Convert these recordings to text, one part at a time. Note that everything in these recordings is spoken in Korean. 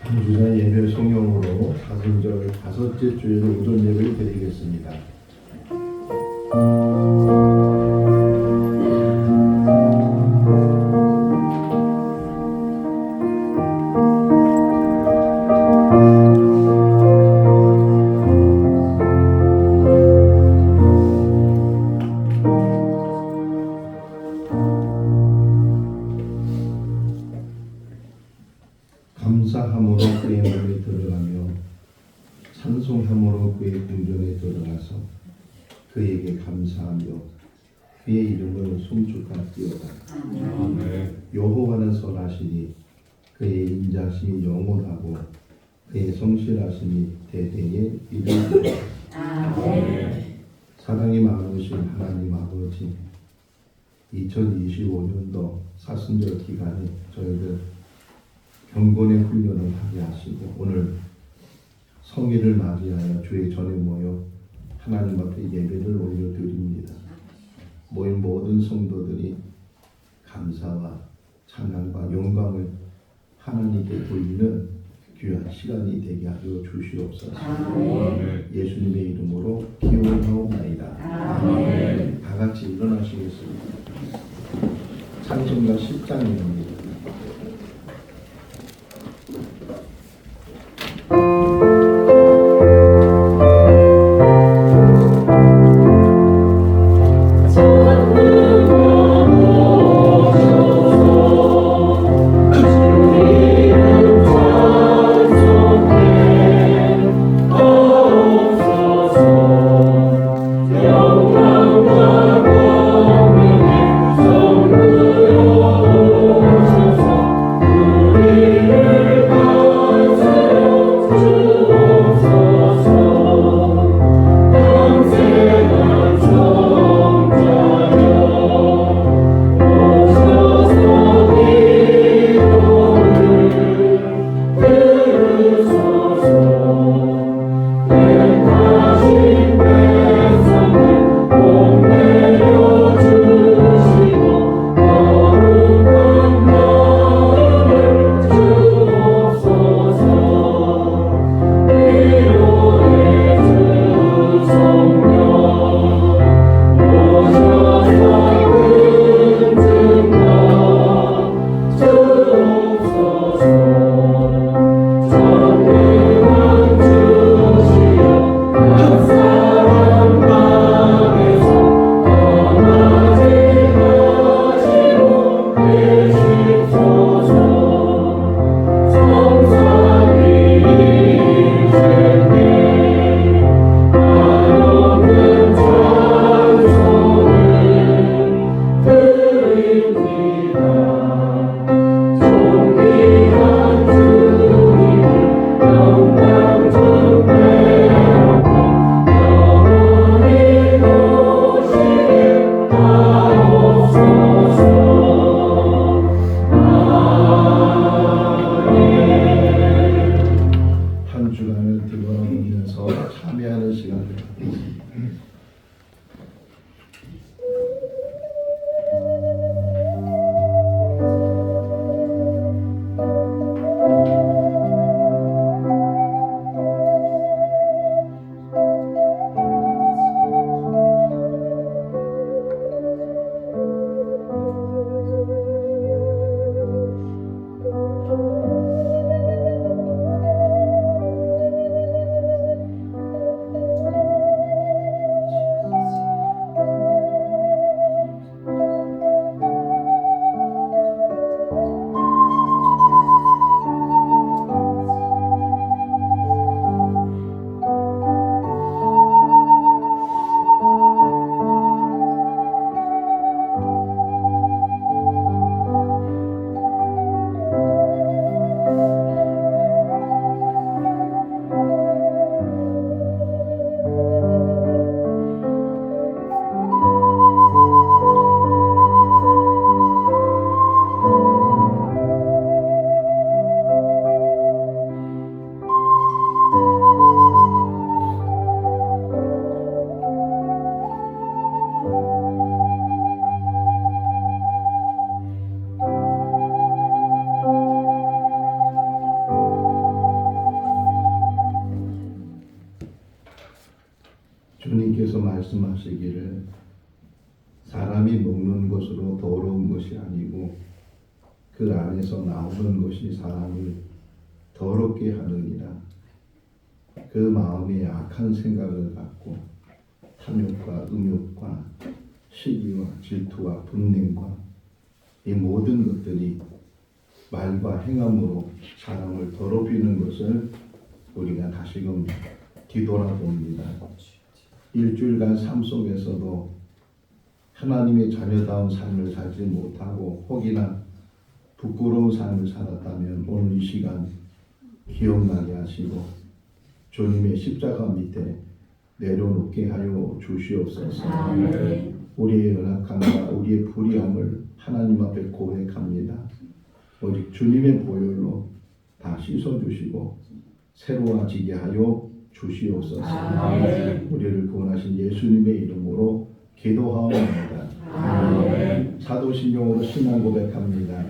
주사 예배 성령으로 사순절 다섯째 주일 오전 예배를 드리겠습니다. 감사함으로 그의 몸에 들어가며 찬송함으로 그의 궁전에 들어가서 그에게 감사하며 그의 이름을 송축하리이다. 여호와는 선하시니 그의 인자심이 영원하고 그의 성실하심이 대대에 이르리이다. 사랑이 많으신 하나님 아버지, 2025년도 사순절 기간에 저희들 경건의 훈련을 하게 하시고 오늘 성일을 맞이하여 주의 전에 모여 하나님 앞에 예배를 올려드립니다. 모인 모든 성도들이 감사와 찬양과 영광을 하나님께 돌리는 귀한 시간이 되게 하여 주시옵소서. 예수님의 이름으로 기원하옵나이다. 다 같이 일어나시겠습니다. 찬송가 10장입니다. 영광과 권능의 성도요 말씀하시기를 사람이 먹는 것으로 더러운 것이 아니고 그 안에서 나오는 것이 사람을 더럽게 하느니라. 그 마음에 악한 생각을 갖고 탐욕과 음욕과 시기와 질투와 분냉과 이 모든 것들이 말과 행함으로 사람을 더럽히는 것을 우리가 다시금 뒤돌아봅니다. 일주일간 삶 속에서도 하나님의 자녀다운 삶을 살지 못하고 혹이나 부끄러운 삶을 살았다면 오늘 이 시간 기억나게 하시고 주님의 십자가 밑에 내려놓게 하여 주시옵소서. 우리의 연약함과 우리의 불의함을 하나님 앞에 고백합니다. 오직 주님의 보혈로 다 씻어주시고 새로워지게 하여 주시옵소서. 우리를 구원하신 예수님의 이름으로 기도하옵나이다. 사도신경으로 신앙 고백합니다.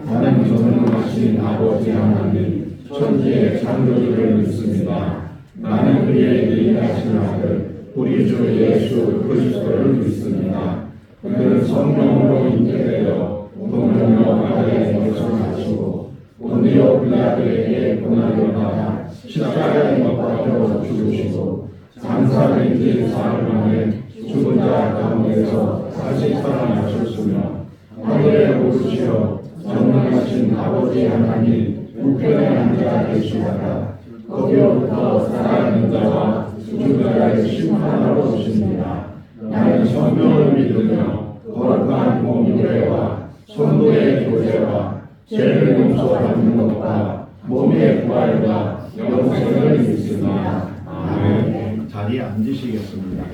나는 전능하신 아버지 하나님 천지의 창조주를 믿습니다. 나는 그의 예일하신 아들 우리 주 예수 그리스도를 믿습니다. 그는 성령으로 잉태되어 동정녀 마리아에게서 나시고 본디오 빌라도에게 고난을 받아 십자가에 못 박혀 죽으시고 장사된 지 사흘 만에 죽은 자 가운데서 다시 살아나셨으며 하늘에 오르시어 전능하신 아버지 하나님 우편에 앉아 계시다가 거기로부터 살아있는 자와 죽은 자를 심판하러 오십니다. 나는 성령을 믿으며 거룩한 공의회와 성도의 교제와 죄를 용서받는 것과 몸의 부활과 영생을 믿습니다. 아멘. 자리에 앉으시겠습니다.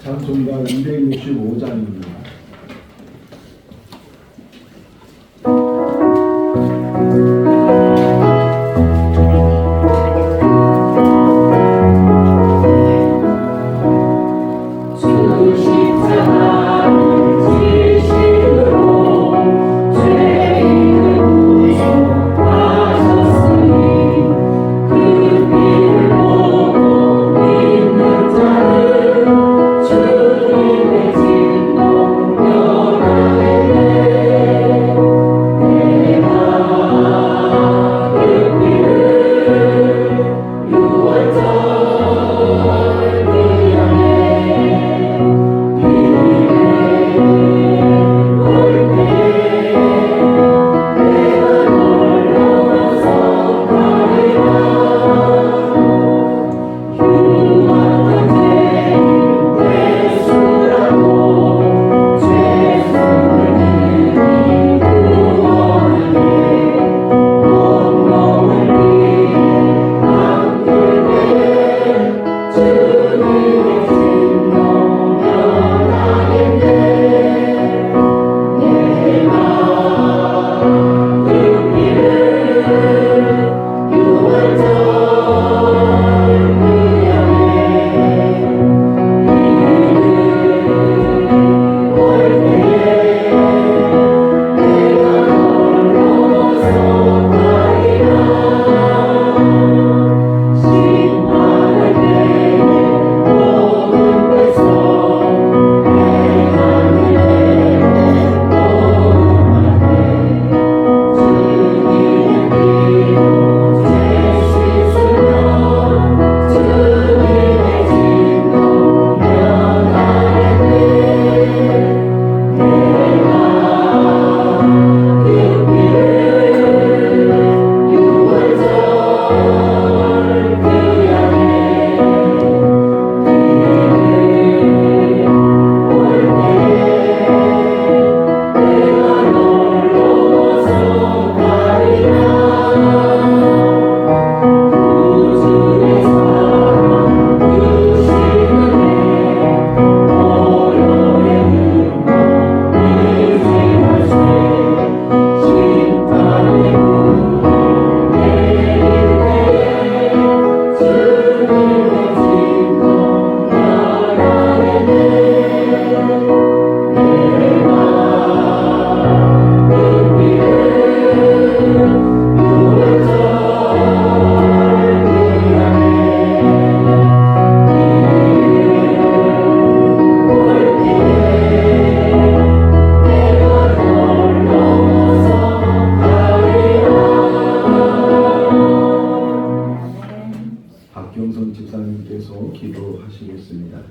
찬송가 265장입니다. 주님의 진노 하겠습니다.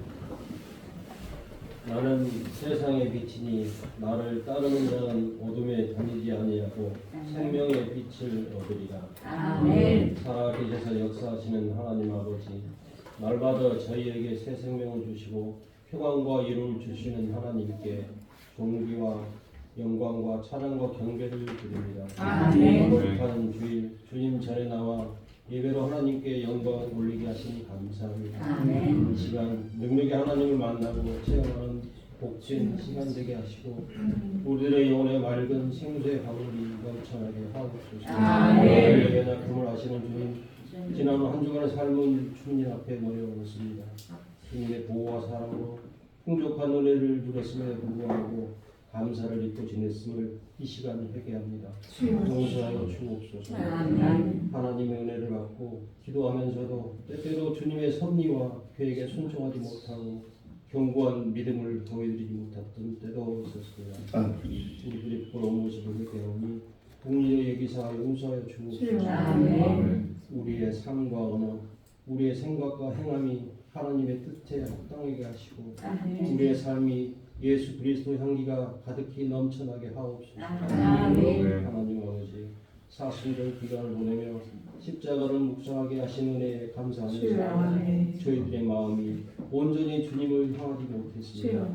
나는 세상의 빛이니 나를 따르는 자는 어둠에 다니지 아니하고 생명의 빛을 얻으리라. 아멘. 살아계셔서 역사하시는 하나님 아버지, 날마다 저희에게 새 생명을 주시고 평안과 이루를 주시는 하나님께 존귀와 영광과 찬양과 경배를 드립니다. 아멘. 거룩한 주일 주님 전에 나와 예배로 하나님께 영광 올리게 하시니 감사합니다. 아멘. 이 시간 능력의 하나님을 만나고 체험하는 복된 시간 되게 하시고 우리들의 영혼에 맑은 생수의 방울이 넘쳐나게 하옵소서. 아멘. 우리의 연약함을 아시는 주님, 지난 한 주간의 삶은 주님 앞에 모여오습니다. 주님의 보호와 사랑으로 풍족한 은혜를 누렸음에도 불구하고 감사를 잊고 지냈음을 이 시간 회개합니다. 용서하여 주옵소서. 아멘. 하나님의 은혜를 받고 기도하면서도 때때로 주님의 섭리와 계획에 순종하지 못하고 견고한 믿음을 보여드리지 못했던 때도 있었습니다. 우리들의 부끄러운 모습을 회개하오니 동리의 얘기사 용서하여 주옵소서. 아멘. 우리의 삶과 언어, 우리의 생각과 행함이 하나님의 뜻에 합당하게 하시고 아멘. 우리의 삶이 예수 그리스도 향기가 가득히 넘쳐나게 하옵소서. 아멘. 하나님 아버지, 사순절 기간을 보내며 십자가를 묵상하게 하신 은혜에 감사합니다. 저희들의 마음이 온전히 주님을 향하지 못했습니다.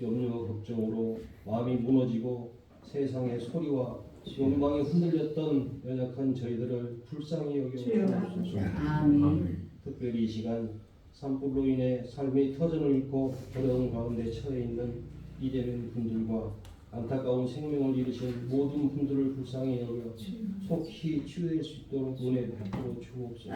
염려와 걱정으로 마음이 무너지고 세상의 소리와 영광에 흔들렸던 연약한 저희들을 불쌍히 여겨 주옵소서. 아멘. 특별히 이 시간 산불로 인해 삶의 터전을 잃고 어려운 가운데 처해 있는 이재명 분들과 안타까운 생명을 잃으신 모든 분들을 불쌍히 여겨 속히 치유될 수 있도록 은혜 베풀어 주옵소서.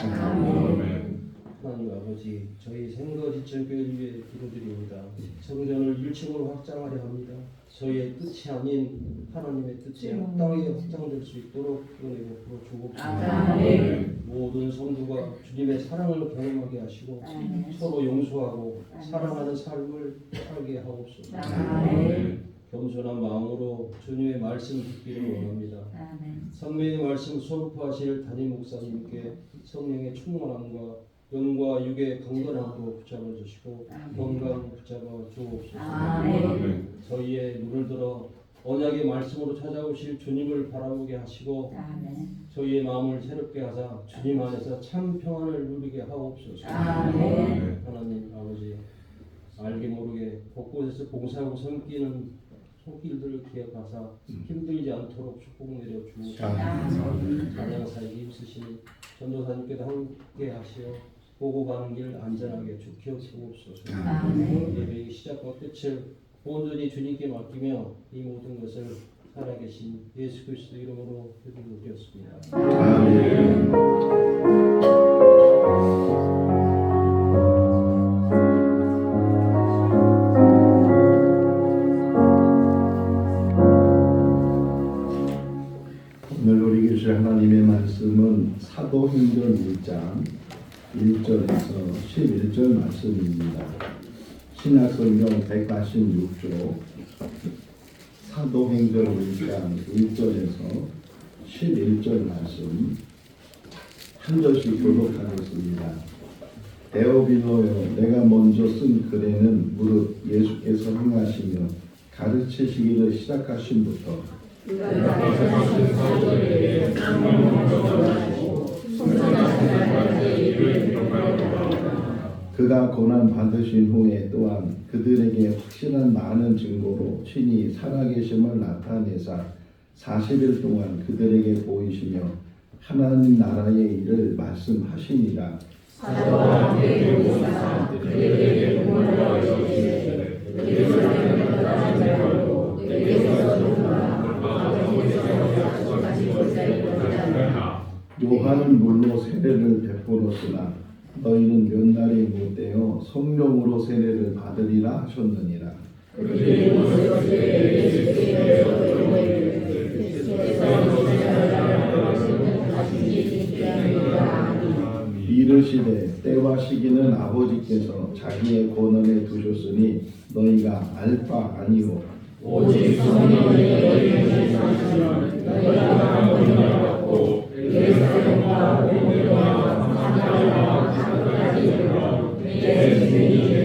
하나님 아버지, 저희 생거지천교회를 위해 기도드립니다. 성전을 1층으로 확장하려 합니다. 저희의 뜻이 아닌 하나님의 뜻에 합당하게 확장될 수 있도록 은혜 베풀어 주옵소서. 모든 성도가 주님의 사랑을 경험하게 하시고 서로 용서하고 사랑하는 삶을 살게 하옵소서. 겸손한 마음으로 주님의 말씀 듣기를 원합니다. 성령의 말씀 선포하실 담임 목사님께 성령의 충만함과 영과 육의 강건함도 붙잡아 주시고 건강 붙잡아 주옵소서. 저희의 눈을 들어 언약의 말씀으로 찾아오실 주님을 바라보게 하시고 저희의 마음을 새롭게 하사 주님 안에서 참 평안을 누리게 하옵소서. 하나님 아버지, 알게 모르게 곳곳에서 봉사하고 섬기는 손길들을 기억하사 힘들지 않도록 축복 내려 주옵소서. 찬양사에 힘쓰시는 전도사님께도 함께 하시어 보고 가는 길 안전하게 지켜 주옵소서. 예배의 시작과 끝을 온전히 주님께 맡기며 이 모든 것을 살아계신 예수 그리스도 이름으로 기도드렸습니다. 아멘. 오늘 우리 교실 하나님의 말씀은 사도행전 1장 1절에서 11절 말씀입니다. 신약성경 186조 사도행전 1장 1절에서 11절 말씀 한 절씩 교독하겠습니다. 데오빌로여, 내가 먼저 쓴 글에는 무릇 예수께서 행하시며 가르치시기를 시작하신부터 그가 고난 받으신 후에 또한 그들에게 확실한 많은 증거로 친히 살아계심을 나타내사 40일 동안 그들에게 보이시며 하나님 나라의 일을 말씀하시니라. 요한은 물로 세례를 베풀었으나 너희는 몇 날이 못되어 성령으로 세례를 받으리라 하셨느니라. 이르시되 때와 시기는 아버지께서 자기의 권한에 두셨으니 너희가 알 바 아니오 오직 성령이 너희에게 주시면 너희가 권능을 받고 예루살렘과 오늘과 사마리아와 땅까지 이르러 내 증인이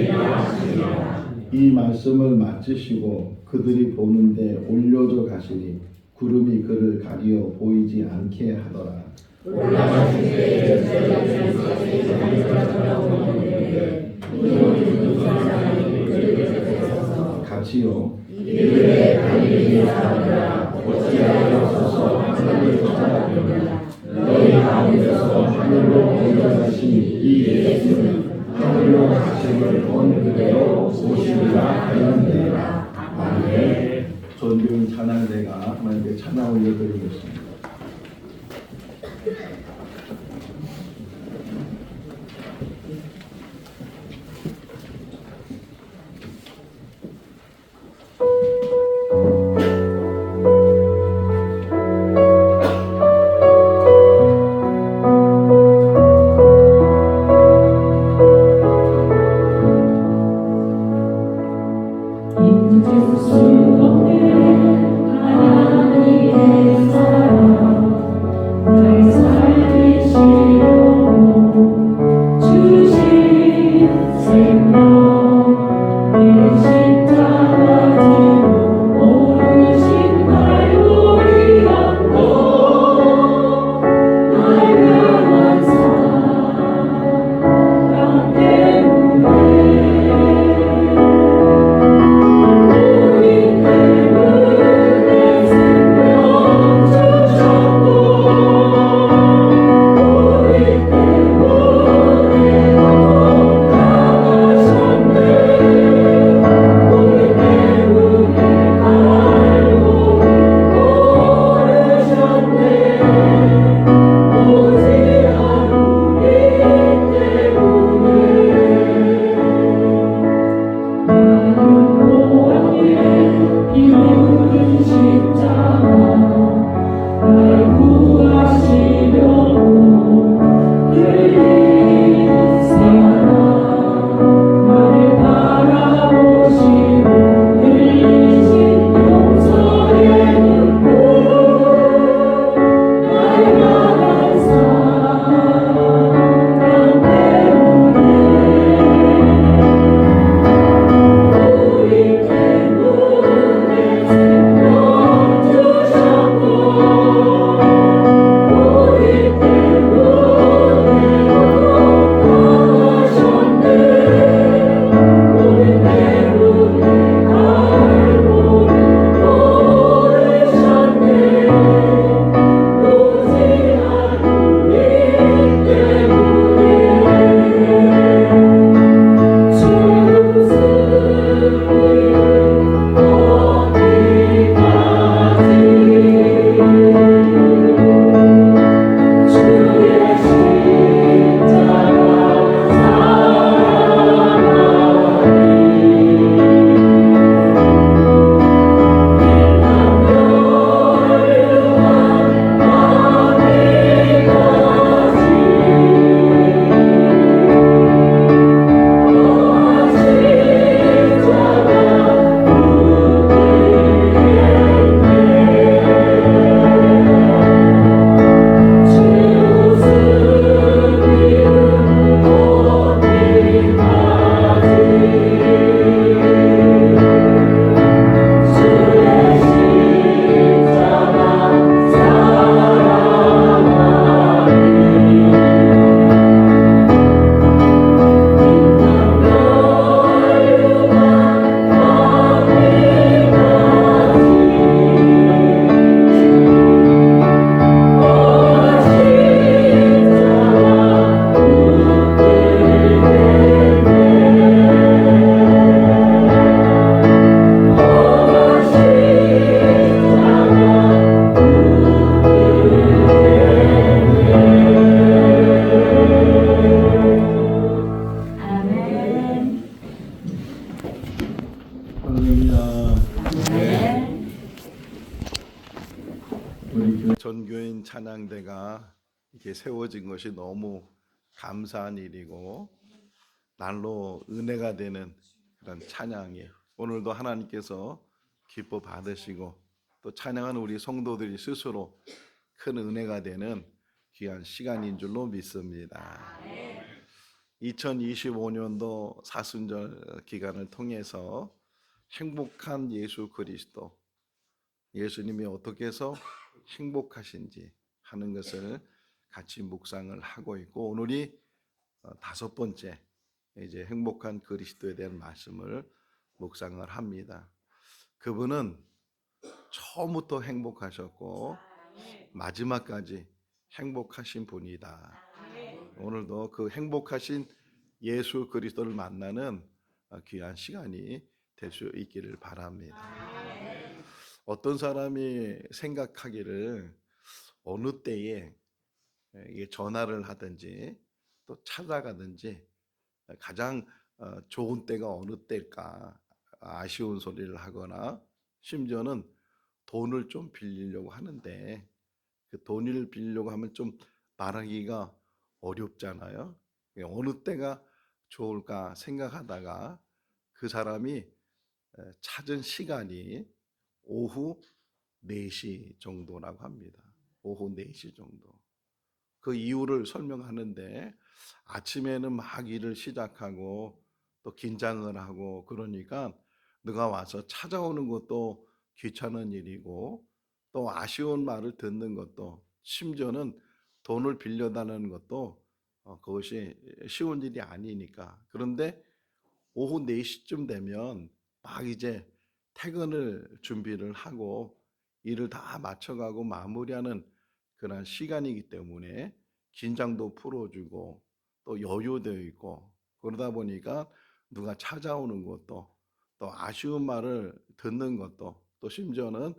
말씀을 마치시고 그들이 보는데 올려져 가시니 구름이 그를 가리어 보이지 않게 하더라. 올라가실 때 저희가 돌아오는데 이모는 두 사람이 그들 곁에 서서 같이요. 이르되 갈릴리 사람들아 어찌하여 서서 하늘을 쳐다보느냐 너희 가운데서 하늘로 올라가신 이 예수는 하늘로 가심을 본 그대로 오시리라 하였느니라. 아멘. 전교인 찬양대가 하나님께 찬양 올려드리겠습니다. 잊을 수 없는 하나님의 사랑 날 살리시려고 주신 생명 내 십자가 지고 오르신 갈보리 언덕 날 향한 사랑 때문에 전교인 찬양대가 이렇게 세워진 것이 너무 감사한 일이고 날로 은혜가 되는 그런 찬양이에요. 오늘도 하나님께서 기뻐 받으시고 또 찬양하는 우리 성도들이 스스로 큰 은혜가 되는 귀한 시간인 줄로 믿습니다. 2025년도 사순절 기간을 통해서 행복한 예수 그리스도, 예수님이 어떻게 해서 행복하신지 하는 것을 같이 묵상을 하고 있고, 오늘이 다섯 번째 이제 행복한 그리스도에 대한 말씀을 묵상을 합니다. 그분은 처음부터 행복하셨고 마지막까지 행복하신 분이다. 오늘도 그 행복하신 예수 그리스도를 만나는 귀한 시간이 될 수 있기를 바랍니다. 어떤 사람이 생각하기를 어느 때에 전화를 하든지 또 찾아가든지 가장 좋은 때가 어느 때일까 아쉬운 소리를 하거나 심지어는 돈을 좀 빌리려고 하는데 그 돈을 빌리려고 하면 좀 말하기가 어렵잖아요. 어느 때가 좋을까 생각하다가 그 사람이 찾은 시간이 오후 4시 정도라고 합니다. 오후 4시 정도. 그 이유를 설명하는데 아침에는 막 일을 시작하고 또 긴장을 하고 그러니까 누가 와서 찾아오는 것도 귀찮은 일이고 또 아쉬운 말을 듣는 것도 심지어는 돈을 빌려달라는 것도 그것이 쉬운 일이 아니니까. 그런데 오후 4시쯤 되면 막 이제 퇴근을 준비를 하고 일을 다 마쳐가고 마무리하는 그런 시간이기 때문에 긴장도 풀어주고 또 여유도 있고 그러다 보니까 누가 찾아오는 것도 또 아쉬운 말을 듣는 것도 또 심지어는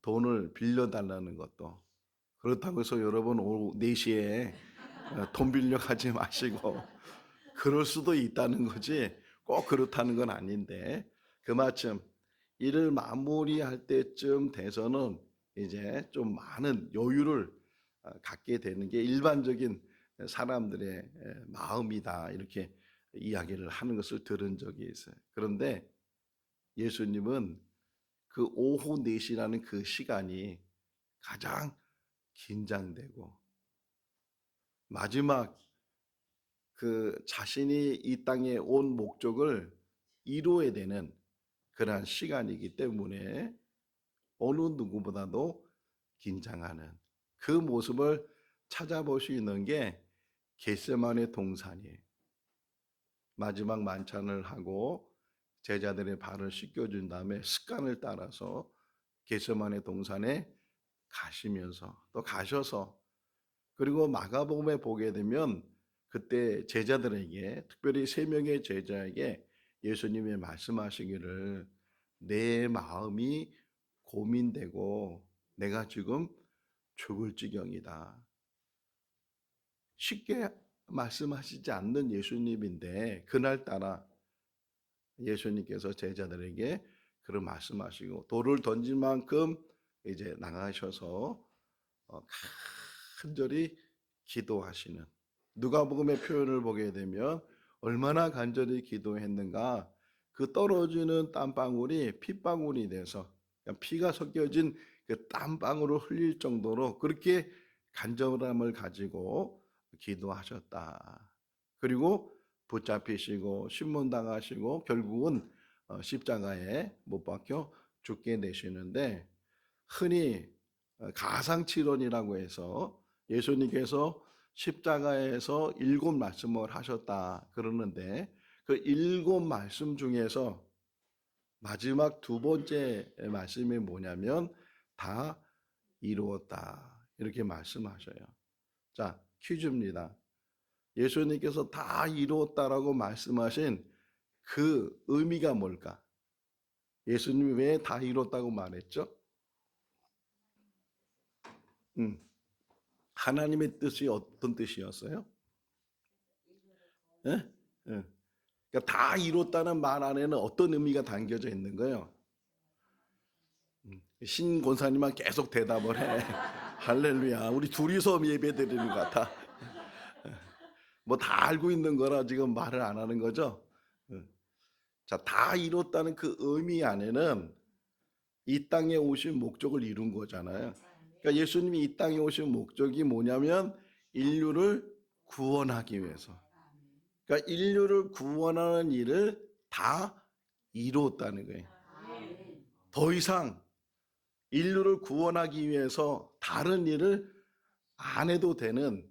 돈을 빌려달라는 것도 그렇다고 해서 여러분 오후 4시에 돈 빌려 가지 마시고 그럴 수도 있다는 거지 꼭 그렇다는 건 아닌데 그마침 일을 마무리할 때쯤 돼서는 이제 좀 많은 여유를 갖게 되는 게 일반적인 사람들의 마음이다 이렇게 이야기를 하는 것을 들은 적이 있어요. 그런데 예수님은 그 오후 4시라는 그 시간이 가장 긴장되고 마지막 그 자신이 이 땅에 온 목적을 이루어야 되는 그러한 시간이기 때문에 어느 누구보다도 긴장하는 그 모습을 찾아볼 수 있는 게 겟세마네 동산이에요. 마지막 만찬을 하고 제자들의 발을 씻겨준 다음에 습관을 따라서 겟세마네 동산에 가시면서 또 가셔서 그리고 마가복음에 보게 되면 그때 제자들에게 특별히 3명의 제자에게 예수님이 말씀하시기를 내 마음이 고민되고 내가 지금 죽을 지경이다. 쉽게 말씀하시지 않는 예수님인데 그날따라 예수님께서 제자들에게 그런 말씀하시고 돌을 던질 만큼 이제 나가셔서 간절히 기도하시는 누가복음의 표현을 보게 되면 얼마나 간절히 기도했는가 그 떨어지는 땀방울이 핏방울이 돼서 피가 섞여진 그 땀방울을 흘릴 정도로 그렇게 간절함을 가지고 기도하셨다. 그리고 붙잡히시고 신문당하시고 결국은 십자가에 못 박혀 죽게 되시는데 흔히 가상칠언이라고 해서 예수님께서 십자가에서 7 말씀을 하셨다 그러는데 그 7 말씀 중에서 마지막 2번째 말씀이 뭐냐면 다 이루었다 이렇게 말씀하셔요. 자, 퀴즈입니다. 예수님께서 다 이루었다라고 말씀하신 그 의미가 뭘까? 예수님이 왜 다 이뤘다고 말했죠? 하나님의 뜻이 어떤 뜻이었어요? 예? 예. 그러니까 다 이뤘다는 말 안에는 어떤 의미가 담겨져 있는 거예요? 신 권사님만 계속 대답을 해. 할렐루야. 우리 둘이서 예배 드리는 것 같아. 뭐 다 알고 있는 거라 지금 말을 안 하는 거죠? 자, 다 이뤘다는 그 의미 안에는 이 땅에 오신 목적을 이룬 거잖아요. 그러니까 예수님이 이 땅에 오신 목적이 뭐냐면 인류를 구원하기 위해서. 그러니까 인류를 구원하는 일을 다 이루었다는 거예요. 더 이상 인류를 구원하기 위해서 다른 일을 안 해도 되는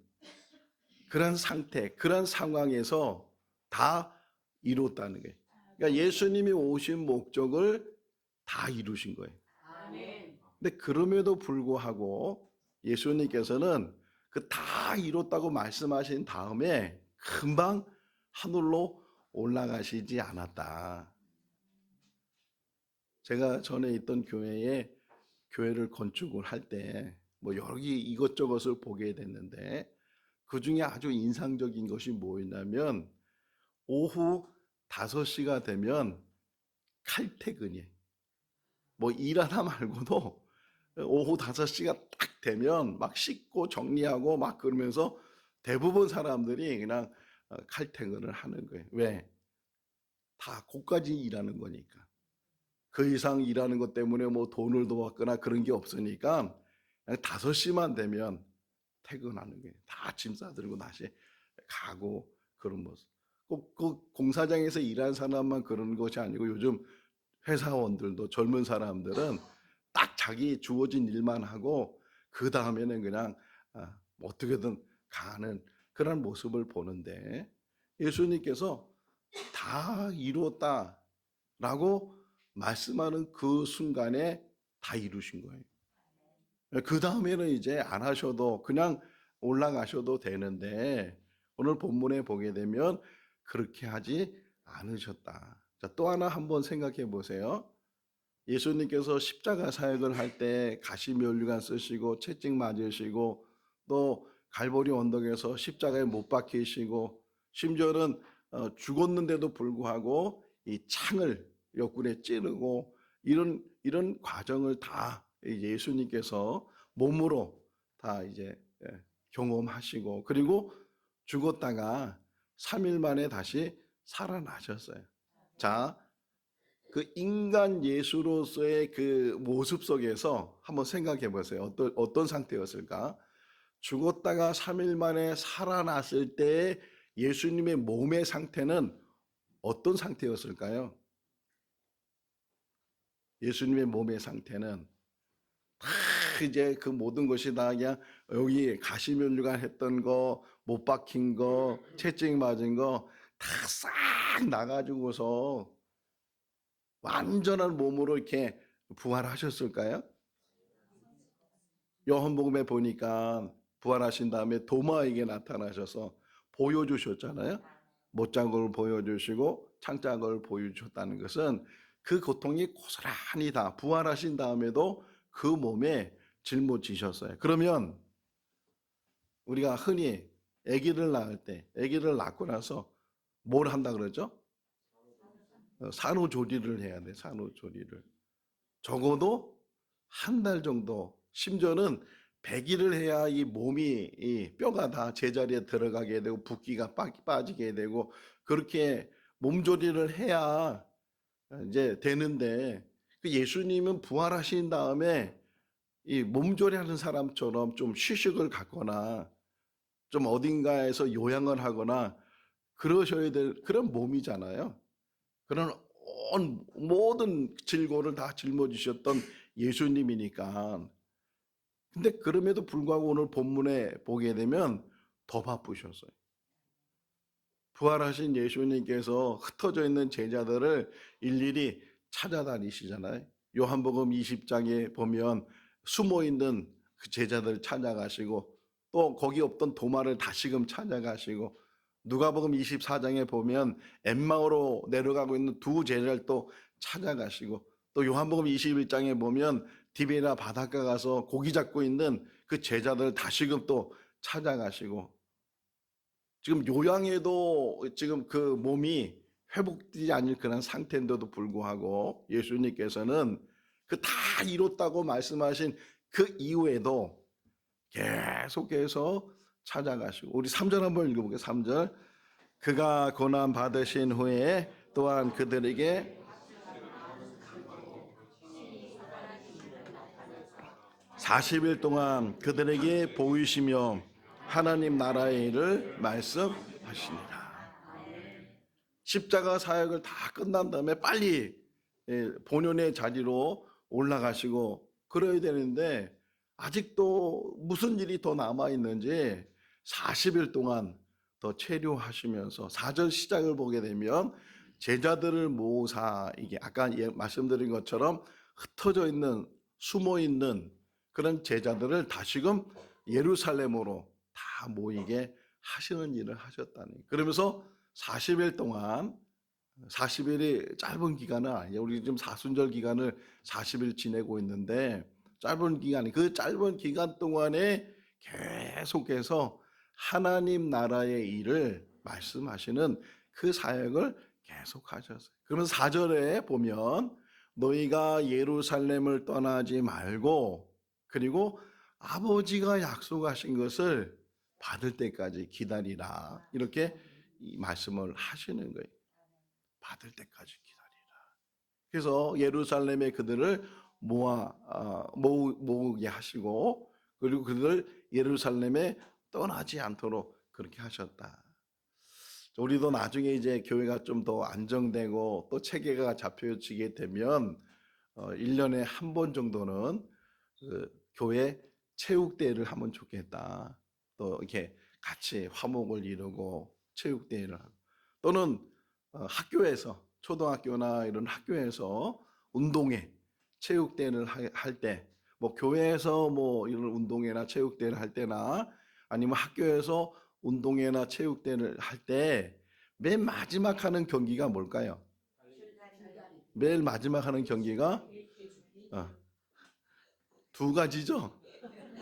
그런 상태, 그런 상황에서 다 이뤘다는 거예요. 그러니까 예수님이 오신 목적을 다 이루신 거예요. 근데 그럼에도 불구하고 예수님께서는 그 다 이뤘다고 말씀하신 다음에 금방 하늘로 올라가시지 않았다. 제가 전에 있던 교회에 교회를 건축을 할 때 뭐 여러 이것저것을 보게 됐는데 그 중에 아주 인상적인 것이 뭐였냐면 오후 5시가 되면 칼퇴근이에요. 뭐 일하나 말고도 오후 5시가 딱 되면 막 씻고 정리하고 막 그러면서 대부분 사람들이 그냥 칼퇴근을 하는 거예요. 왜? 다 고까지 일하는 거니까. 그 이상 일하는 것 때문에 뭐 돈을 더 받거나 그런 게 없으니까 그냥 5시만 되면 퇴근하는 거예요. 다 짐 싸들고 다시 가고 그런 모습. 꼭 그 공사장에서 일하는 사람만 그런 것이 아니고 요즘 회사원들도 젊은 사람들은 딱 자기 주어진 일만 하고 그 다음에는 그냥 어떻게든 가는 그런 모습을 보는데 예수님께서 다 이루었다라고 말씀하는 그 순간에 다 이루신 거예요. 그 다음에는 이제 안 하셔도 그냥 올라가셔도 되는데 오늘 본문에 보게 되면 그렇게 하지 않으셨다. 자, 또 하나 한번 생각해 보세요. 예수님께서 십자가 사역을 할 때 가시면류관 쓰시고 채찍 맞으시고 또 갈보리 언덕에서 십자가에 못 박히시고 심지어는 죽었는데도 불구하고 이 창을 옆구리에 찌르고 이런 과정을 다 예수님께서 몸으로 다 이제 경험하시고 그리고 죽었다가 3일 만에 다시 살아나셨어요. 자, 그 인간 예수로서의 그 모습 속에서 한번 생각해 보세요. 어떤 상태였을까? 죽었다가 3일 만에 살아났을 때 예수님의 몸의 상태는 어떤 상태였을까요? 예수님의 몸의 상태는 다 이제 그 모든 것이 다 그냥 여기 가시면류관 했던 거, 못 박힌 거, 채찍 맞은 거 다 싹 나가지고서 완전한 몸으로 이렇게 부활하셨을까요? 요한복음에 보니까 부활하신 다음에 도마에게 나타나셔서 보여주셨잖아요. 못장을 보여주시고 창장을 보여주셨다는 것은 그 고통이 고스란히 다 부활하신 다음에도 그 몸에 짊어지셨어요. 그러면 우리가 흔히 아기를 낳을 때 아기를 낳고 나서 뭘 한다 그러죠? 산후조리를 해야 돼. 산후조리를. 적어도 한 달 정도, 심지어는 100일을 해야 이 몸이 이 뼈가 다 제자리에 들어가게 되고 붓기가 빠지게 되고 그렇게 몸조리를 해야 이제 되는데 그 예수님은 부활하신 다음에 이 몸조리하는 사람처럼 좀 휴식을 갖거나 좀 어딘가에서 요양을 하거나 그러셔야 될 그런 몸이잖아요. 그런 온 모든 질고를 다 짊어지셨던 예수님이니까. 근데 그럼에도 불구하고 오늘 본문에 보게 되면 더 바쁘셨어요. 부활하신 예수님께서 흩어져 있는 제자들을 일일이 찾아다니시잖아요. 요한복음 20장에 보면 숨어 있는 그 제자들 찾아가시고 또 거기 없던 도마를 다시금 찾아가시고 누가복음 24장에 보면 엠마오로 내려가고 있는 두 제자를 또 찾아가시고 또 요한복음 21장에 보면 디베라 바닷가 가서 고기 잡고 있는 그 제자들을 다시금 또 찾아가시고 지금 요양에도 지금 그 몸이 회복되지 않을 그런 상태인데도 불구하고 예수님께서는 그 다 이뤘다고 말씀하신 그 이후에도 계속해서 찾아가시고 우리 3절 한번 읽어볼게요. 3절 그가 고난 받으신 후에 또한 그들에게 40일 동안 그들에게 보이시며 하나님 나라의 일을 말씀하시니라. 십자가 사역을 다 끝난 다음에 빨리 본연의 자리로 올라가시고 그래야 되는데 아직도 무슨 일이 더 남아 있는지 40일 동안 더 체류하시면서 4절 시작을 보게 되면 제자들을 모으사, 이게 아까 말씀드린 것처럼 흩어져 있는 숨어 있는 그런 제자들을 다시금 예루살렘으로 다 모이게 하시는 일을 하셨다는 거예요. 그러면서 40일 동안 40일이 짧은 기간은 아니에요. 우리 지금 사순절 기간을 40일 지내고 있는데 짧은 기간이, 그 짧은 기간 동안에 계속해서 하나님 나라의 일을 말씀하시는 그 사역을 계속 하셨어요. 그러면서 4절에 보면 너희가 예루살렘을 떠나지 말고 그리고 아버지가 약속하신 것을 받을 때까지 기다리라. 이렇게 이 말씀을 하시는 거예요. 받을 때까지 기다리라. 그래서 예루살렘에 그들을 모으게 하시고 그리고 그들을 예루살렘에 떠나지 않도록 그렇게 하셨다. 우리도 나중에 이제 교회가 좀 더 안정되고 또 체계가 잡혀지게 되면 1년에 한 번 정도는 그 교회 체육대회를 하면 좋겠다. 또 이렇게 같이 화목을 이루고 체육대회를 하고 또는 학교에서 초등학교나 이런 학교에서 운동회 체육대회를 할 때 뭐 교회에서 뭐 이런 운동회나 체육대회를 할 때나 아니면 학교에서 운동회나 체육대회를 할 때 맨 마지막 하는 경기가 뭘까요? 맨 마지막 하는 경기가 두 가지죠.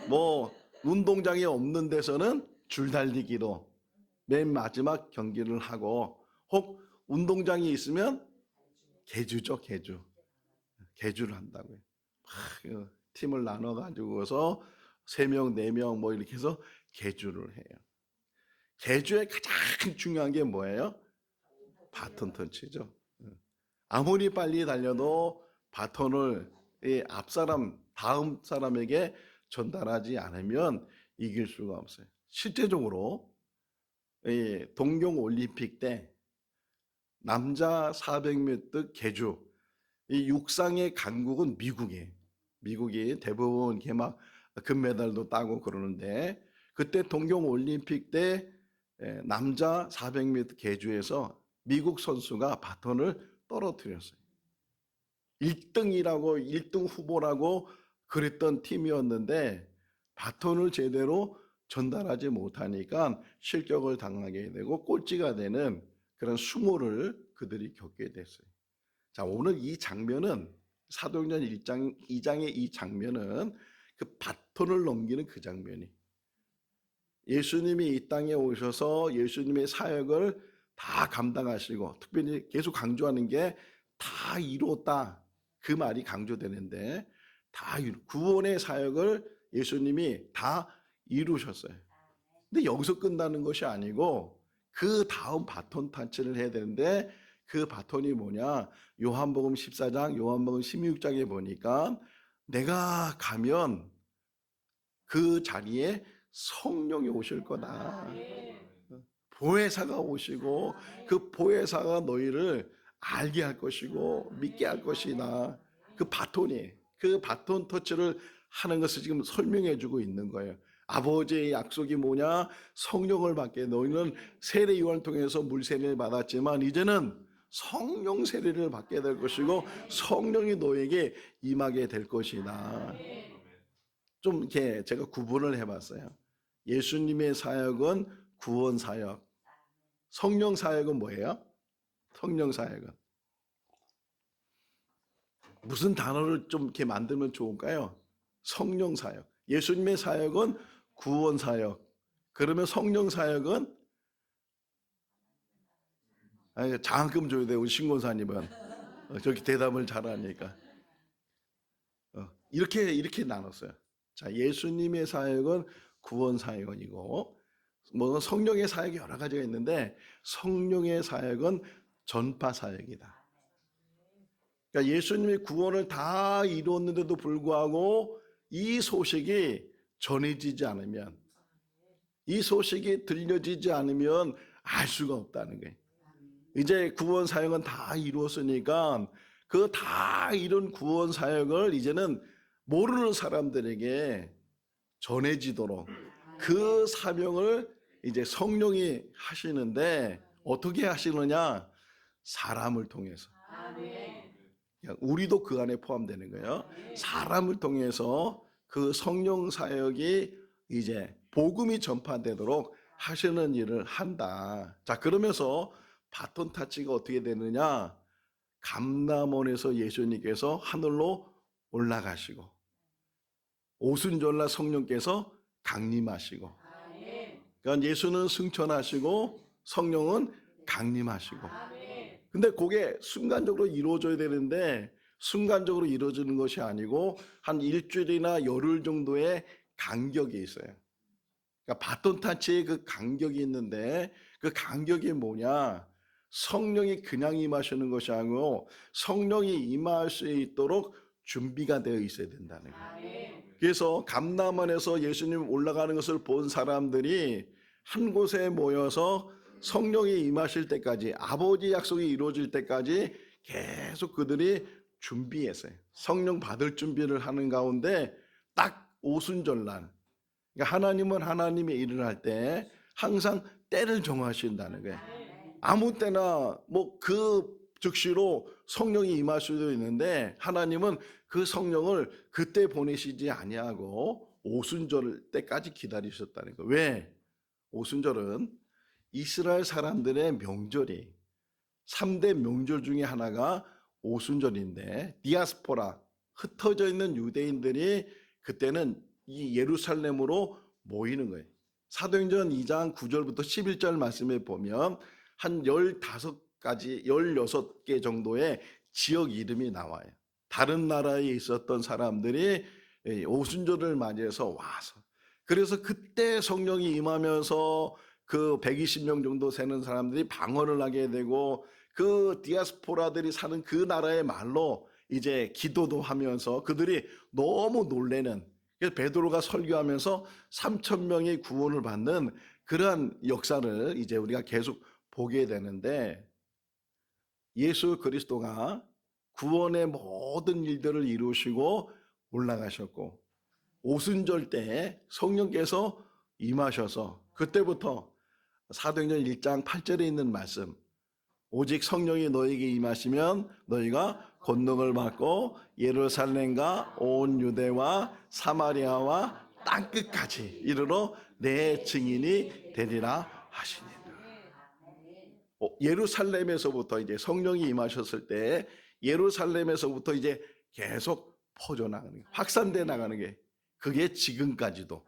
뭐 운동장이 없는 데서는 줄달리기로 맨 마지막 경기를 하고 혹 운동장이 있으면 계주죠, 계주. 계주를 한다고요. 팀을 나눠 가지고서 3명, 4명 뭐 이렇게 해서 계주를 해요. 계주의 가장 중요한 게 뭐예요? 바톤 터치죠. 아무리 빨리 달려도 바톤을 다음 사람에게 전달하지 않으면 이길 수가 없어요. 실제적으로 동경 올림픽 때 남자 400m 계주 이 육상의 강국은 미국이에요. 미국이 대부분 이렇게 막 금메달도 따고 그러는데 그때 동경 올림픽 때 남자 400m 계주에서 미국 선수가 바톤을 떨어뜨렸어요. 1등 후보라고 그랬던 팀이었는데 바톤을 제대로 전달하지 못하니까 실격을 당하게 되고 꼴찌가 되는 그런 수모를 그들이 겪게 됐어요. 자, 오늘 이 장면은 사도행전 2장의 이 장면은 그 바톤을 넘기는 그 장면이 예수님이 이 땅에 오셔서 예수님의 사역을 다 감당하시고 특별히 계속 강조하는 게 다 이루었다. 그 말이 강조되는데 구원의 사역을 예수님이 다 이루셨어요. 근데 여기서 끝나는 것이 아니고 그 다음 바톤 타치를 해야 되는데 그 바톤이 뭐냐? 요한복음 14장, 요한복음 16장에 보니까 내가 가면 그 자리에 성령이 오실 거다. 보혜사가 오시고 그 보혜사가 너희를 알게 할 것이고 믿게 할 것이다. 그 바톤 터치를 하는 것을 지금 설명해 주고 있는 거예요. 아버지의 약속이 뭐냐? 성령을 받게. 너희는 세례 요한을 통해서 물 세례를 받았지만 이제는 성령 세례를 받게 될 것이고 성령이 너에게 임하게 될 것이다. 좀 이렇게 제가 구분을 해봤어요. 예수님의 사역은 구원 사역. 성령 사역은 뭐예요? 성령 사역은 무슨 단어를 좀 이렇게 만들면 좋을까요? 성령 사역. 예수님의 사역은 구원 사역. 그러면 성령 사역은 장학금 줘야 돼요. 우리 신권사님은 저렇게 대답을 잘하니까 이렇게 나눴어요. 자, 예수님의 사역은 구원 사역이고 뭐 성령의 사역이 여러 가지가 있는데 성령의 사역은 전파 사역이다. 그러니까 예수님이 구원을 다 이루었는데도 불구하고 이 소식이 전해지지 않으면 이 소식이 들려지지 않으면 알 수가 없다는 거예요. 이제 구원 사역은 다 이루었으니까 그 다 이런 구원 사역을 이제는 모르는 사람들에게 전해지도록 그 사명을 이제 성령이 하시는데 어떻게 하시느냐? 사람을 통해서. 우리도 그 안에 포함되는 거예요. 사람을 통해서 그 성령 사역이 이제 복음이 전파되도록 하시는 일을 한다. 자, 그러면서 바톤 타치가 어떻게 되느냐? 감람원에서 예수님께서 하늘로 올라가시고 오순절날 성령께서 강림하시고, 그러니까 예수는 승천하시고 성령은 강림하시고. 근데 그게 순간적으로 이루어져야 되는데 순간적으로 이루어지는 것이 아니고 한 일주일이나 열흘 정도의 간격이 있어요. 그러니까 바톤 타치의 그 간격이 있는데 그 간격이 뭐냐? 성령이 그냥 임하시는 것이 아니고 성령이 임할 수 있도록 준비가 되어 있어야 된다는 거예요. 그래서 감람원에서 예수님 올라가는 것을 본 사람들이 한 곳에 모여서 성령이 임하실 때까지, 아버지 약속이 이루어질 때까지 계속 그들이 준비했어요. 성령 받을 준비를 하는 가운데 딱 오순절날, 그러니까 하나님은 하나님의 일을 할 때 항상 때를 정하신다는 거예요. 아무 때나 뭐 그 즉시로 성령이 임할 수도 있는데 하나님은 그 성령을 그때 보내시지 아니하고 오순절 때까지 기다리셨다는 거예요. 왜? 오순절은 이스라엘 사람들의 명절이 3대 명절 중에 하나가 오순절인데 디아스포라, 흩어져 있는 유대인들이 그때는 이 예루살렘으로 모이는 거예요. 사도행전 2장 9절부터 11절 말씀에 보면 한 15가지, 16개 정도의 지역 이름이 나와요. 다른 나라에 있었던 사람들이 오순절을 맞이해서 와서, 그래서 그때 성령이 임하면서 그 120명 정도 되는 사람들이 방언을 하게 되고 그 디아스포라들이 사는 그 나라의 말로 이제 기도도 하면서 그들이 너무 놀래는, 그래서 베드로가 설교하면서 3,000명이 구원을 받는 그러한 역사를 이제 우리가 계속 보게 되는데, 예수 그리스도가 구원의 모든 일들을 이루시고 올라가셨고 오순절 때 성령께서 임하셔서 그때부터 사도행전 1장 8절에 있는 말씀, 오직 성령이 너에게 임하시면 너희가 권능을 받고 예루살렘과 온 유대와 사마리아와 땅끝까지 이르러 내 증인이 되리라 하시니라. 예루살렘에서부터 이제 성령이 임하셨을 때 예루살렘에서부터 이제 계속 퍼져나가는 게, 확산돼 나가는 게, 그게 지금까지도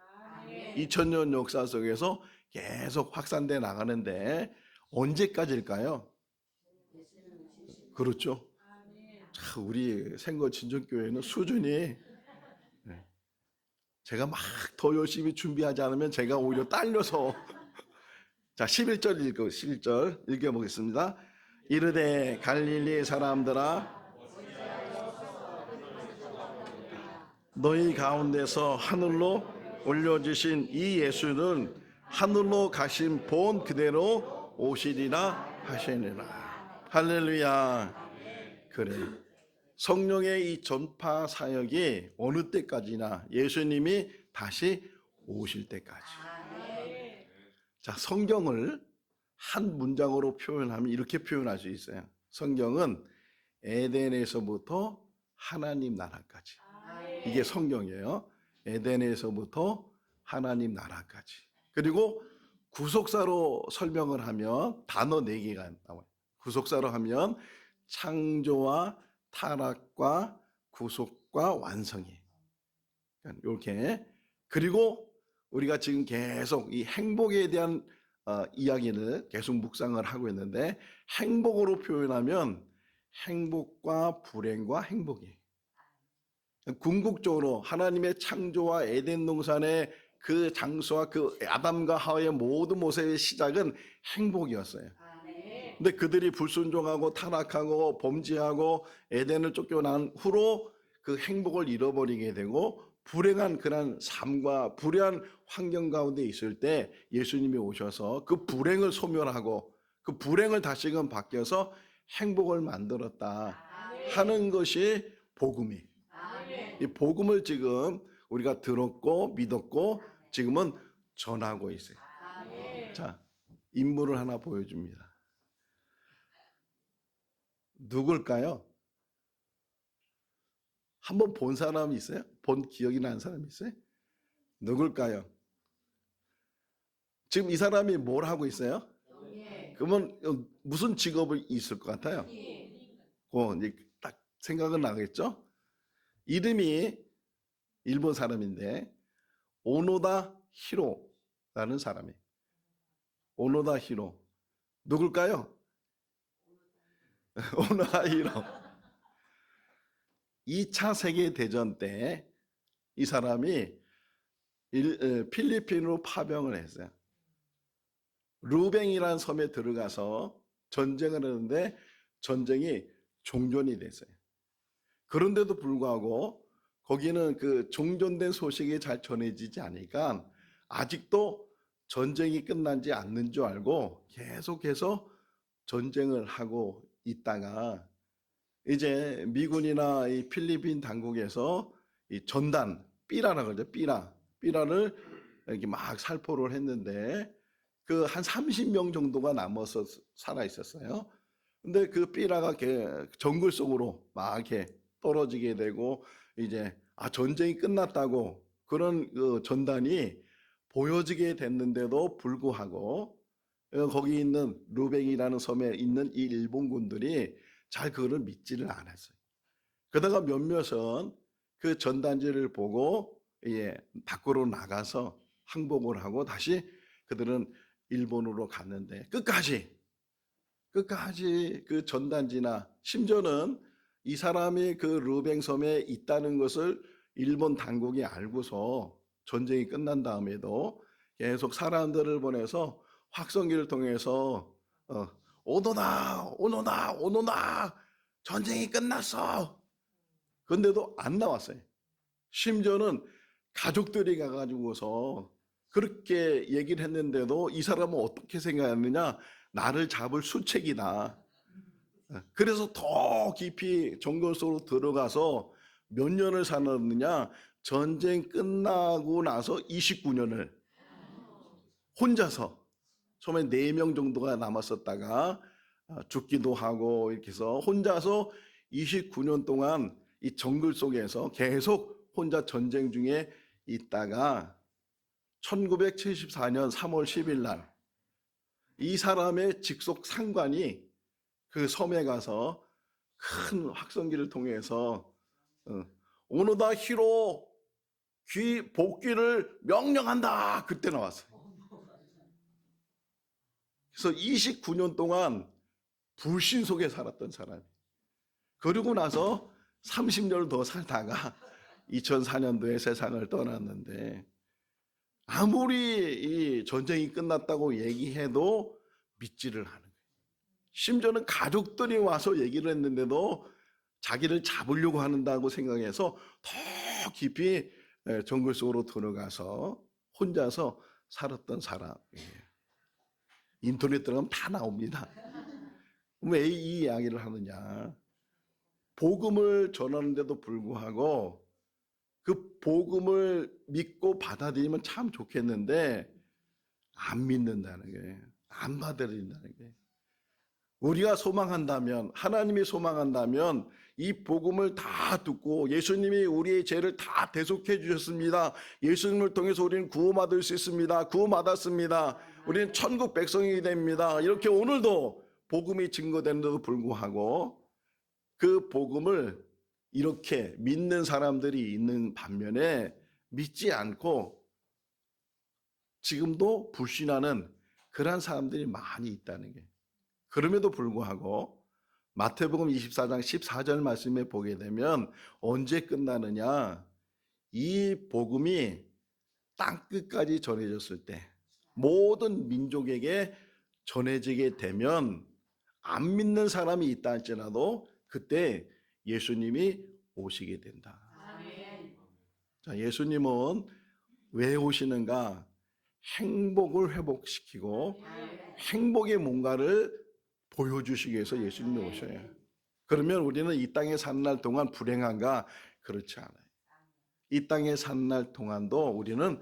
2000년 역사 속에서 계속 확산돼 나가는데 언제까지일까요? 그렇죠. 자, 우리 생거 진정교회는 수준이, 제가 막 더 열심히 준비하지 않으면 제가 오히려 딸려서 자, 11절 읽고 11절 읽어보겠습니다. 이르되 갈릴리 사람들아, 너희 가운데서 하늘로 올려주신 이 예수는 하늘로 가신 본 그대로 오시리라 하시니라. 할렐루야. 그래, 성령의 이 전파 사역이 어느 때까지나, 예수님이 다시 오실 때까지. 자, 성경을 한 문장으로 표현하면 이렇게 표현할 수 있어요. 성경은 에덴에서부터 하나님 나라까지. 이게 성경이에요. 에덴에서부터 하나님 나라까지. 그리고 구속사로 설명을 하면 단어 4개가 나와요. 구속사로 하면 창조와 타락과 구속과 완성이 이렇게. 그리고 우리가 지금 계속 이 행복에 대한 이야기를 계속 묵상을 하고 있는데, 행복으로 표현하면 행복과 불행과 행복이, 궁극적으로 하나님의 창조와 에덴 동산의 그 장소와 그 아담과 하와의 모든 모습의 시작은 행복이었어요. 근데 그들이 불순종하고 타락하고 범죄하고 에덴을 쫓겨난 후로 그 행복을 잃어버리게 되고 불행한 그런 삶과 불행한 환경 가운데 있을 때 예수님이 오셔서 그 불행을 소멸하고 그 불행을 다시금 바뀌어서 행복을 만들었다. 하는 것이 복음이. 이 복음을 지금 우리가 들었고 믿었고 지금은 전하고 있어요. 자, 인물을 하나 보여줍니다. 누굴까요? 한번 본 사람이 있어요? 본 기억이 나는 사람이 있어요? 누굴까요? 지금 이 사람이 뭘 하고 있어요? 그러면 무슨 직업이 있을 것 같아요? 이제 딱 생각은 나겠죠? 이름이 일본 사람인데 오노다 히로라는 사람이에요. 오노다 히로. 누굴까요? 오노다 히로. 2차 세계대전 때 이 사람이 필리핀으로 파병을 했어요. 루뱅이라는 섬에 들어가서 전쟁을 하는데 전쟁이 종전이 됐어요. 그런데도 불구하고 거기는 그 종전된 소식이 잘 전해지지 않으니까 아직도 전쟁이 끝나지 않는 줄 알고 계속해서 전쟁을 하고 있다가 이제 미군이나 이 필리핀 당국에서 이 전단 삐라라고 그러죠. 삐라를 이렇게 막 살포를 했는데 그 한 30명 정도가 남아서 살아 있었어요. 근데 그 삐라가 정글 속으로 막 이렇게 떨어지게 되고 이제 전쟁이 끝났다고 그런 그 전단이 보여지게 됐는데도 불구하고 거기 있는 루뱅이라는 섬에 있는 이 일본군들이 잘 그거를 믿지를 않았어요. 그러다가 몇몇은 그 전단지를 보고 밖으로 나가서 항복을 하고 다시 그들은 일본으로 갔는데 끝까지 그 전단지나 심지어는 이 사람이 그 루뱅 섬에 있다는 것을 일본 당국이 알고서 전쟁이 끝난 다음에도 계속 사람들을 보내서 확성기를 통해서 오노다 전쟁이 끝났어. 그런데도 안 나왔어요. 심지어는 가족들이 가가지고서 그렇게 얘기를 했는데도 이 사람은 어떻게 생각했느냐? 나를 잡을 수책이다. 그래서 더 깊이 정글 속으로 들어가서 몇 년을 살았느냐? 전쟁 끝나고 나서 29년을 혼자서 처음에 4명 정도가 남았었다가 죽기도 하고 이렇게 해서 혼자서 29년 동안 이 정글 속에서 계속 혼자 전쟁 중에 있다가 1974년 3월 10일 날 이 사람의 직속 상관이 그 섬에 가서 큰 확성기를 통해서 오노다 히로 복귀를 명령한다. 그때 나왔어요. 그래서 29년 동안 불신 속에 살았던 사람이. 그러고 나서 30년을 더 살다가 2004년도에 세상을 떠났는데 아무리 이 전쟁이 끝났다고 얘기해도 믿지를 않은 거예요. 심지어는 가족들이 와서 얘기를 했는데도 자기를 잡으려고 한다고 생각해서 더 깊이 정글 속으로 들어가서 혼자서 살았던 사람이에요. 인터넷 들어가면 다 나옵니다. 왜 이 이야기를 하느냐? 복음을 전하는데도 불구하고 그 복음을 믿고 받아들이면 참 좋겠는데 안 믿는다는 거예요. 안 받아들인다는 거예요. 우리가 소망한다면, 하나님이 소망한다면 이 복음을 다 듣고 예수님이 우리의 죄를 다 대속해 주셨습니다. 예수님을 통해서 우리는 구원받을 수 있습니다. 구원받았습니다. 우리는 천국 백성이 됩니다. 이렇게 오늘도 복음이 증거되는데도 불구하고 그 복음을 이렇게 믿는 사람들이 있는 반면에 믿지 않고 지금도 불신하는 그러한 사람들이 많이 있다는 게. 그럼에도 불구하고 마태복음 24장 14절 말씀에 보게 되면 언제 끝나느냐? 이 복음이 땅끝까지 전해졌을 때 모든 민족에게 전해지게 되면 안 믿는 사람이 있다 할지라도 그때 예수님이 오시게 된다. 자, 예수님은 왜 오시는가? 행복을 회복시키고 행복의 뭔가를 보여주시기 위해서 예수님이 오셔요. 그러면 우리는 이 땅에 사는 날 동안 불행한가? 그렇지 않아요. 이 땅에 사는 날 동안도 우리는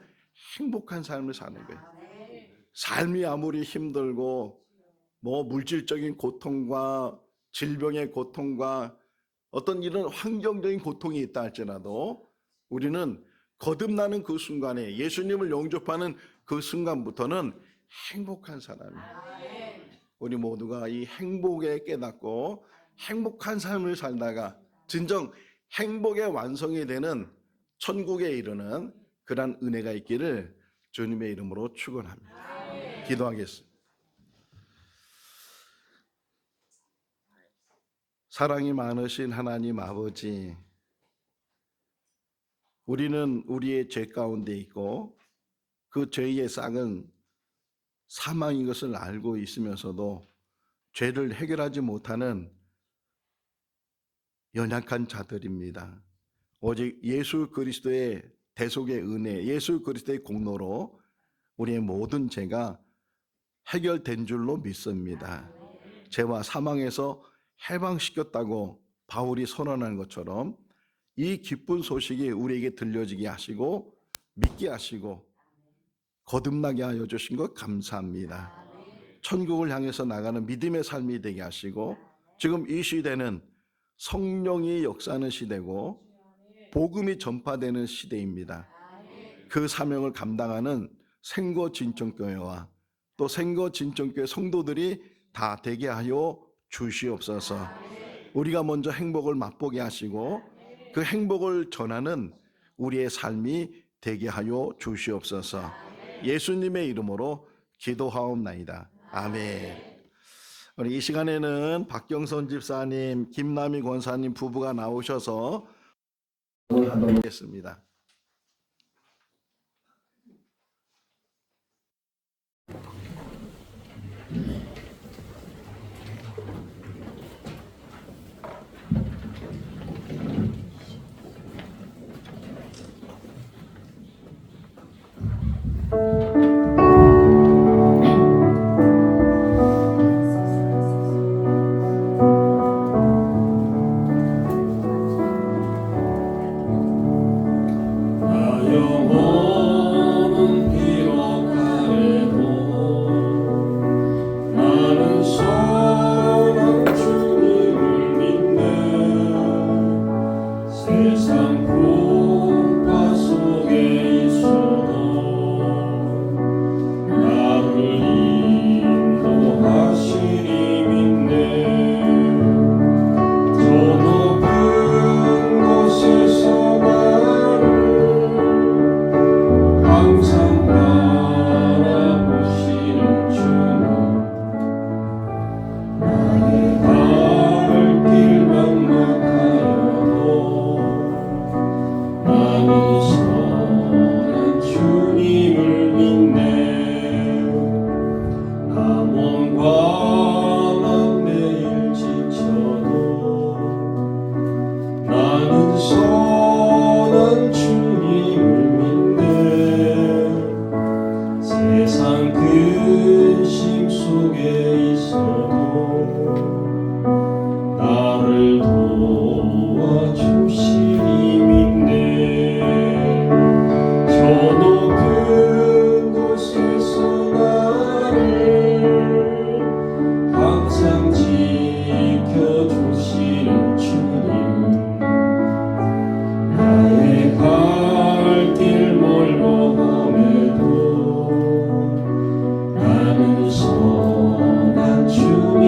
행복한 삶을 사는 거예요. 삶이 아무리 힘들고 뭐 물질적인 고통과 질병의 고통과 어떤 이런 환경적인 고통이 있다 할지라도 우리는 거듭나는 그 순간에 예수님을 영접하는 그 순간부터는 행복한 사람이에요. 우리 모두가 이 행복에 깨닫고 행복한 삶을 살다가 진정 행복의 완성이 되는 천국에 이르는 그러한 은혜가 있기를 주님의 이름으로 축원합니다. 기도하겠습니다. 사랑이 많으신 하나님 아버지, 우리는 우리의 죄 가운데 있고 그 죄의 싹은 사망인 것을 알고 있으면서도 죄를 해결하지 못하는 연약한 자들입니다. 오직 예수 그리스도의 대속의 은혜, 예수 그리스도의 공로로 우리의 모든 죄가 해결된 줄로 믿습니다. 죄와 사망에서 해방시켰다고 바울이 선언한 것처럼 이 기쁜 소식이 우리에게 들려지게 하시고 믿게 하시고 거듭나게 하여 주신 것 감사합니다. 천국을 향해서 나가는 믿음의 삶이 되게 하시고 지금 이 시대는 성령이 역사하는 시대고 복음이 전파되는 시대입니다. 그 사명을 감당하는 생거진정교회와 또 생거진정교회 성도들이 다 되게 하여 주시옵소서. 우리가 먼저 행복을 맛보게 하시고 그 행복을 전하는 우리의 삶이 되게 하여 주시옵소서. 예수님의 이름으로 기도하옵나이다. 아멘. 우리 이 시간에는 박경선 집사님, 김남희 권사님 부부가 나오셔서 하도록 하겠습니다. 선한 주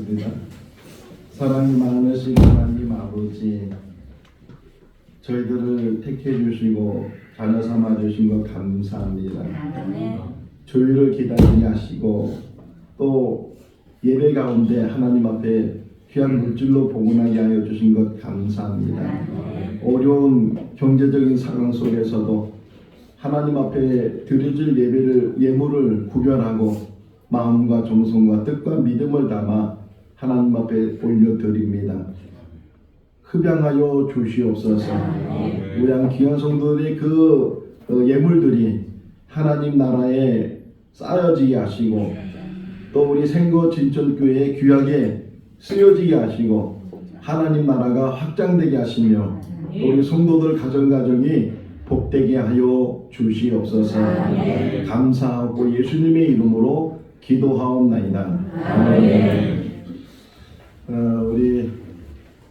기도하겠습니다. 사랑이 많으신 하나님 아버지, 저희들을 택해 주시고 자녀 삼아 주신 것 감사합니다. 조율을 기다리게 하시고 또 예배 가운데 하나님 앞에 귀한 물질로 복음하게 하여 주신 것 감사합니다. 어려운 경제적인 상황 속에서도 하나님 앞에 드려질 예물을 구별하고 마음과 정성과 뜻과 믿음을 담아 하나님 앞에 올려드립니다. 흡양하여 주시옵소서. 우리 귀한 성도들이 그 예물들이 하나님 나라에 쌓여지게 하시고 또 우리 생거 진천교회에 귀하게 쓰여지게 하시고 하나님 나라가 확장되게 하시며 또 우리 성도들 가정가정이 복되게 하여 주시옵소서. 감사하고 예수님의 이름으로 기도하옵나이다. 우리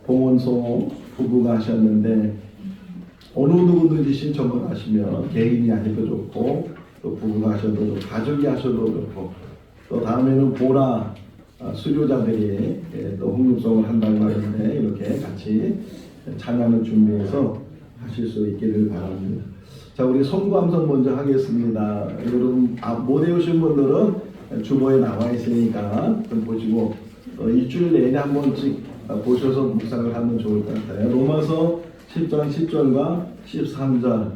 봉원소 부부가 하셨는데 어느 누구든지 신청을 하시면 개인이 하셔도 좋고 또 부부가 하셔도 좋고 가족이 하셔도 좋고 또 다음에는 보라 수료자들이 또 홍립송을 한다고 하는데 이렇게 같이 찬양을 준비해서 하실 수 있기를 바랍니다. 자, 우리 성구함성 먼저 하겠습니다. 여러분 못 외우신 분들은 주보에 나와 있으니까 좀 보시고 일주일 내내 한 번씩 보셔서 묵상을 하면 좋을 것 같아요. 로마서 10장 10절과 13절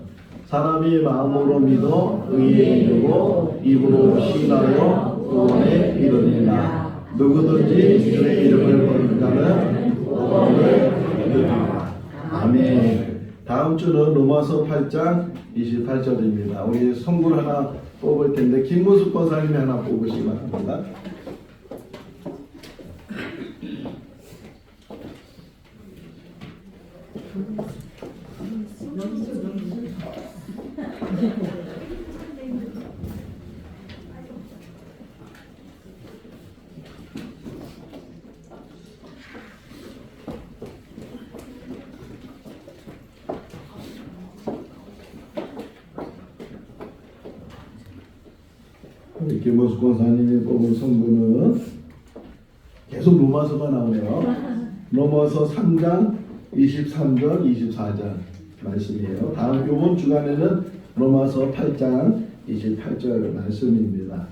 사람이 마음으로 믿어 의에 이르고 입으로 시인하여 구원에 이르리라. 누구든지 주의 이름을 부르는 자는 구원을 얻으리라. 아멘. 다음 주는 로마서 8장 28절입니다. 우리 성구를 하나 뽑을 텐데 김문숙 권사님이 하나 뽑으시기 바랍니다. 김문숙 권사님이 뽑은 성구는 계속 로마서가 나오네요. 로마서 3장 23절 24절 말씀이에요. 다음 이번 주간에는 로마서 8장 28절 말씀입니다.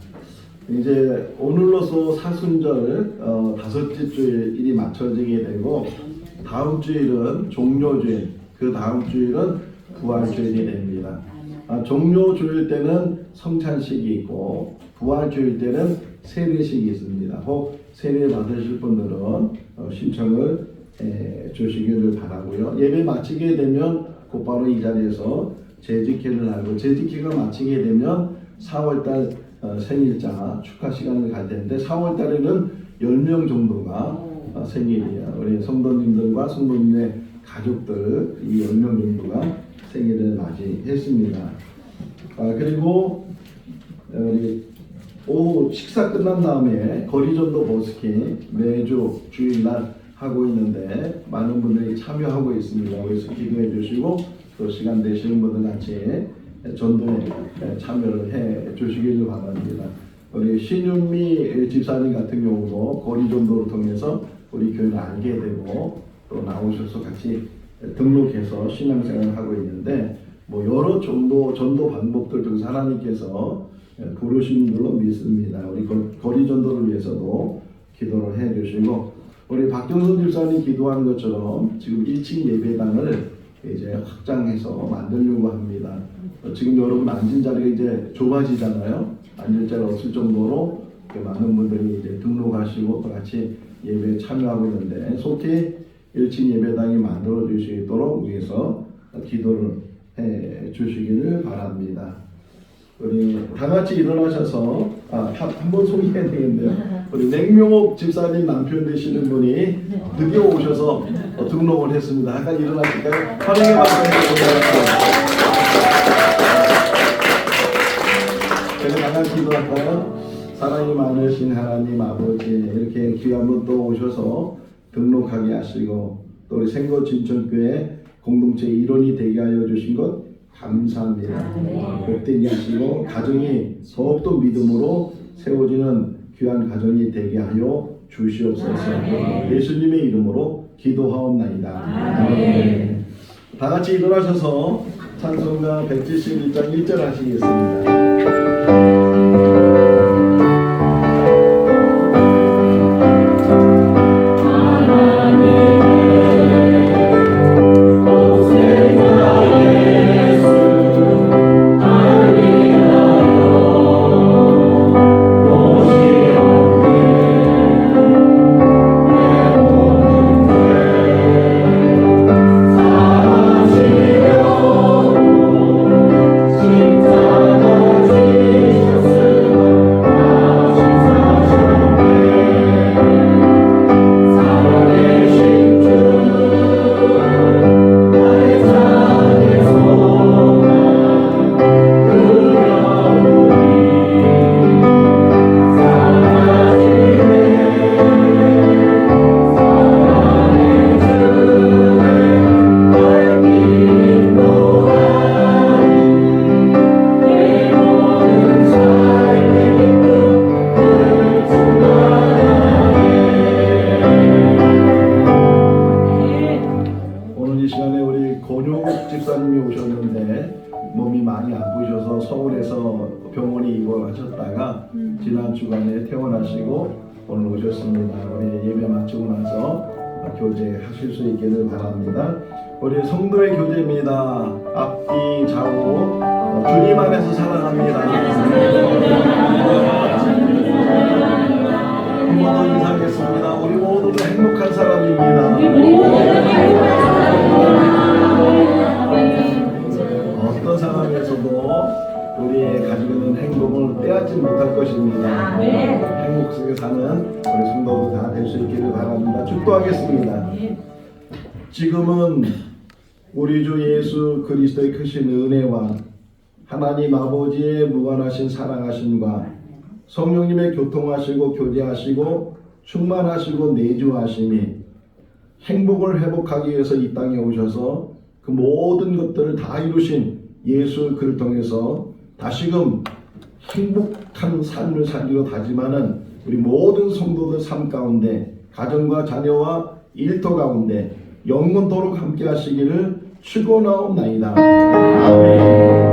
이제 오늘로서 사순절 다섯째 주일이 맞춰지게 되고 다음 주일은 종료주일, 그 다음 주일은 부활주일이 됩니다. 종료주일 때는 성찬식이 있고 부활주일 때는 세례식이 있습니다. 혹 세례 받으실 분들은 신청을 주시기를 바라고요. 예배 마치게 되면 곧바로 이 자리에서 재직회를 하고 재직회가 마치게 되면 4월달 생일자 축하 시간을 갈 텐데 4월달에는 10명 정도가 생일이에요. 우리 성도님들과 성도님의 가족들 이 10명 정도가 생일을 맞이했습니다. 그리고 우리 오후 식사 끝난 다음에 거리전도 버스킹 매주 주일날 하고 있는데 많은 분들이 참여하고 있습니다. 그래서 기도해 주시고 또 시간 되시는 분들 같이 전도에 참여를 해 주시기를 바랍니다. 우리 신윤미 집사님 같은 경우도 거리전도를 통해서 우리 교회를 알게 되고 또 나오셔서 같이 등록해서 신앙생활을 하고 있는데 뭐 여러 전도 방법들 중에서 하나님께서 부르신 줄로 믿습니다. 우리 거리 전도를 위해서도 기도를 해주시고 우리 박정선 집사님 기도한 것처럼 지금 1층 예배당을 이제 확장해서 만들려고 합니다. 지금 여러분 앉은 자리가 이제 좁아지잖아요. 앉을 자리가 없을 정도로 많은 분들이 이제 등록하시고 또 같이 예배에 참여하고 있는데 속히 1층 예배당이 만들어 줄 수 있도록 위해서 기도를 해 주시기를 바랍니다. 우리 다 같이 일어나셔서 한번 소개해야 되겠는데요. 우리 냉명옥 집사님 남편 되시는 분이 드디어 오셔서 등록을 했습니다. 잠깐 일어나실까요? 환영의 박수 드리겠습니다. 제가 잠깐 기도할까요? 사랑이 많으신 하나님 아버지 이렇게 귀한 분 또 오셔서 등록하게 하시고 또 우리 생거 진천교회 공동체 일원이 되게 하여 주신 것 감사합니다. 복되게 하시고 가정이 더욱더 믿음으로 세워지는 귀한 가정이 되게 하여 주시옵소서. 예수님의 이름으로 기도하옵나이다. 아멘. 다 같이 일어나셔서 찬송가 171장 1절 하시겠습니다. 오늘 이 시간에 우리 권육 집사님이 오셨는데 몸이 많이 아프셔서 서울에서 병원에 입원하셨다가 지난 주간에 퇴원하시고 오늘 오셨습니다. 우리 예배 마치고 나서 교제하실 수 있기를 바랍니다. 우리 성도의 교제입니다. 앞뒤 좌우 주님 안에서 사랑합니다. 한 번 더 인사하겠습니다. 우리 모두 행복한 사람입니다. 어떤 상황에서도 우리의 가지고 있는 행복을 빼앗지 못할 것입니다. 행복 속에 사는 우리 성도들 다 될 수 있기를 바랍니다. 축도하겠습니다. 지금은 우리 주 예수 그리스도의 크신 은혜와 하나님 아버지의 무한하신 사랑하심과 성령님의 교통하시고 교제하시고 충만하시고 내주하심이 행복을 회복하기 위해서 이 땅에 오셔서 그 모든 것들을 다 이루신 예수 그를 통해서 다시금 행복한 삶을 살기로 다짐하는 우리 모든 성도들 삶 가운데 가정과 자녀와 일터 가운데 영원토록 함께 하시기를 축원하옵나이다. 아멘.